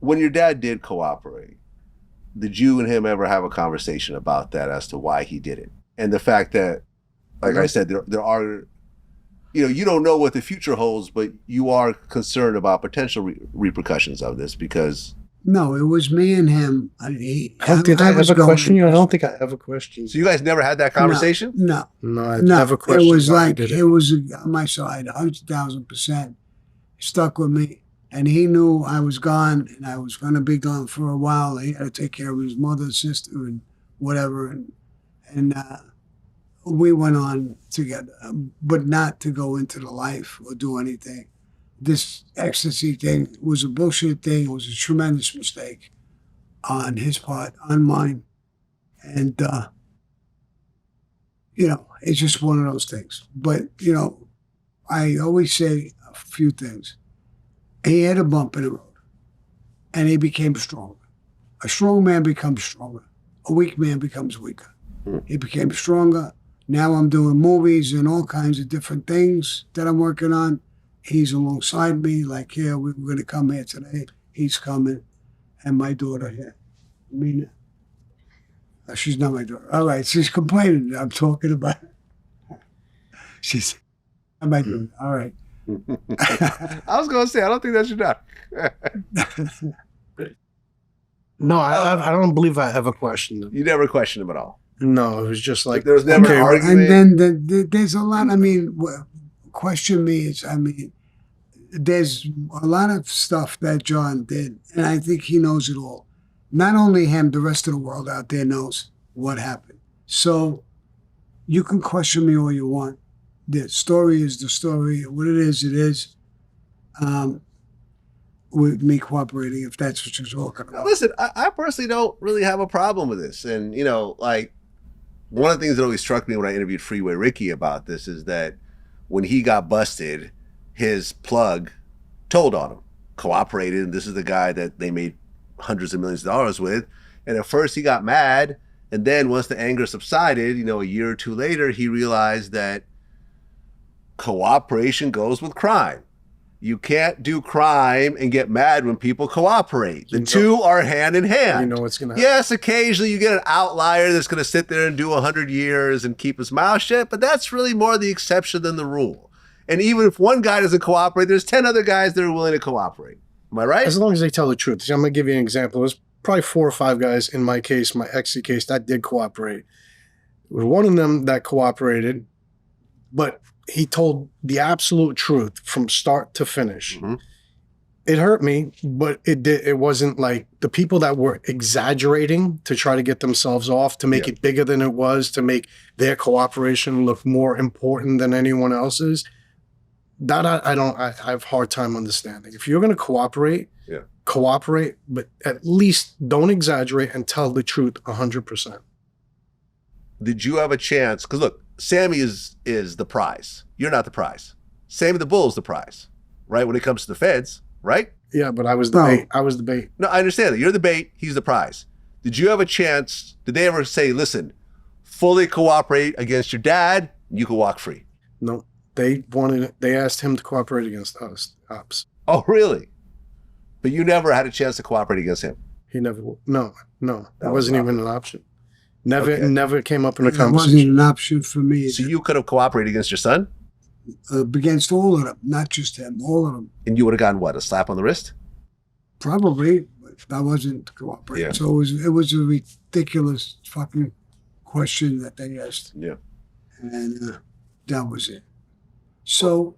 When your dad did cooperate, did you and him ever have a conversation about that as to why he did it? And the fact that, like I said, there are, you don't know what the future holds, but you are concerned about potential repercussions of this because... No, it was me and him. Did I have a question? I don't think I have a question. So you guys never had that conversation? No. I have a question. It was like, it was on my side, 100,000%. Stuck with me. And he knew I was gone and I was going to be gone for a while. He had to take care of his mother, sister, and whatever. And we went on together, but not to go into the life or do anything. This ecstasy thing was a bullshit thing. It was a tremendous mistake on his part, on mine. And, it's just one of those things. But, I always say a few things. He had a bump in the road, and he became stronger. A strong man becomes stronger. A weak man becomes weaker. He became stronger. Now I'm doing movies and all kinds of different things that I'm working on. He's alongside me, like, yeah, we're going to come here today. He's coming. And my daughter here, Mina. She's not my daughter. All right, she's complaining. I'm talking about her. She's my daughter. All right. I was going to say, I don't think that's your daughter. No, I don't believe I ever questioned him. You never questioned him at all? No, it was just like... There was never an argument? And then there's a lot, question me is, there's a lot of stuff that John did, and I think he knows it all. Not only him, the rest of the world out there knows what happened. So you can question me all you want. The story is the story. What it is, it is. With me cooperating, if that's what you're talking about. Listen, I personally don't really have a problem with this. And, one of the things that always struck me when I interviewed Freeway Ricky about this is that when he got busted, his plug told on him, cooperated, and this is the guy that they made hundreds of millions of dollars with. And at first he got mad, and then once the anger subsided, a year or two later, he realized that cooperation goes with crime. You can't do crime and get mad when people cooperate. The two are hand in hand. You know what's going to happen. Yes, occasionally you get an outlier that's going to sit there and do 100 years and keep his mouth shut, but that's really more the exception than the rule. And even if one guy doesn't cooperate, there's 10 other guys that are willing to cooperate. Am I right? As long as they tell the truth. I'm going to give you an example. There's probably 4 or 5 guys in my case, my exit case, that did cooperate. There was one of them that cooperated, but he told the absolute truth from start to finish. Mm-hmm. It hurt me, but it wasn't like the people that were exaggerating to try to get themselves off, to make it bigger than it was, to make their cooperation look more important than anyone else's. That I have a hard time understanding. If you're going to cooperate, cooperate, but at least don't exaggerate and tell the truth 100%. Did you have a chance? Because look, Sammy is the prize. You're not the prize. Sammy the Bull is the prize, right? When it comes to the feds, right? Yeah, but I was the bait. I was the bait. No, I understand that. You're the bait. He's the prize. Did you have a chance? Did they ever say, listen, fully cooperate against your dad, you can walk free? No, they asked him to cooperate against us, ops. Oh, really? But you never had a chance to cooperate against him? He never, no. That wasn't even an option. Never came up in a conversation. It wasn't an option for me. So you could have cooperated against your son? Against all of them, not just him, all of them. And you would have gotten what, a slap on the wrist? Probably, but I wasn't cooperating. Yeah. So it was a ridiculous fucking question that they asked. Yeah. And that was it. So.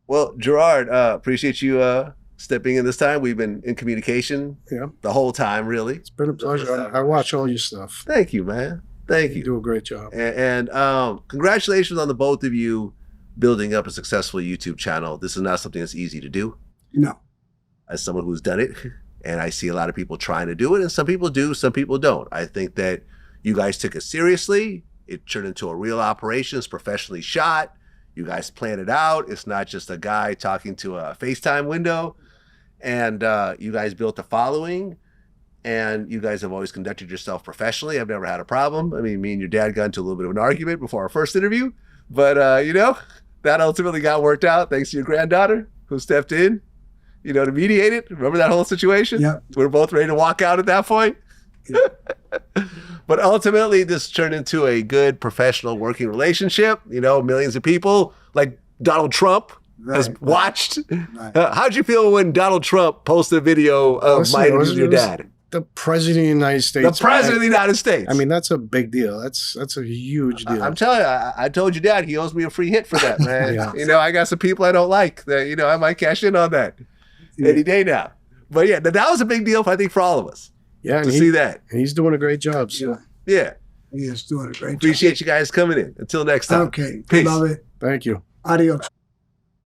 Well, Gerard, appreciate you stepping in this time. We've been in communication the whole time, really. It's been a pleasure. I watch all your stuff. Thank you, man. Thank you. You do a great job. And congratulations on the both of you building up a successful YouTube channel. This is not something that's easy to do. No. As someone who's done it, and I see a lot of people trying to do it, and some people do, some people don't. I think that you guys took it seriously. It turned into a real operation. It's professionally shot. You guys planned it out. It's not just a guy talking to a FaceTime window. And you guys built a following, and you guys have always conducted yourself professionally. I've never had a problem. I mean, me and your dad got into a little bit of an argument before our first interview, but that ultimately got worked out thanks to your granddaughter who stepped in. to mediate it. Remember that whole situation? Yeah. We were both ready to walk out at that point. But ultimately, this turned into a good professional working relationship. Millions of people, like Donald Trump, has watched. Right. How'd you feel when Donald Trump posted a video of my interview with your dad? The president of the United States. The president of the United States. I mean, that's a big deal. That's a huge deal. I'm telling you, I told your dad he owes me a free hit for that, man. Yeah. I got some people I don't like that, I might cash in on that any day now. But yeah, that was a big deal, I think, for all of us. Yeah, to see that. And he's doing a great job. So. Yeah. He is doing a great job. Appreciate you guys coming in. Until next time. Okay. Peace. Love it. Thank you. Adios.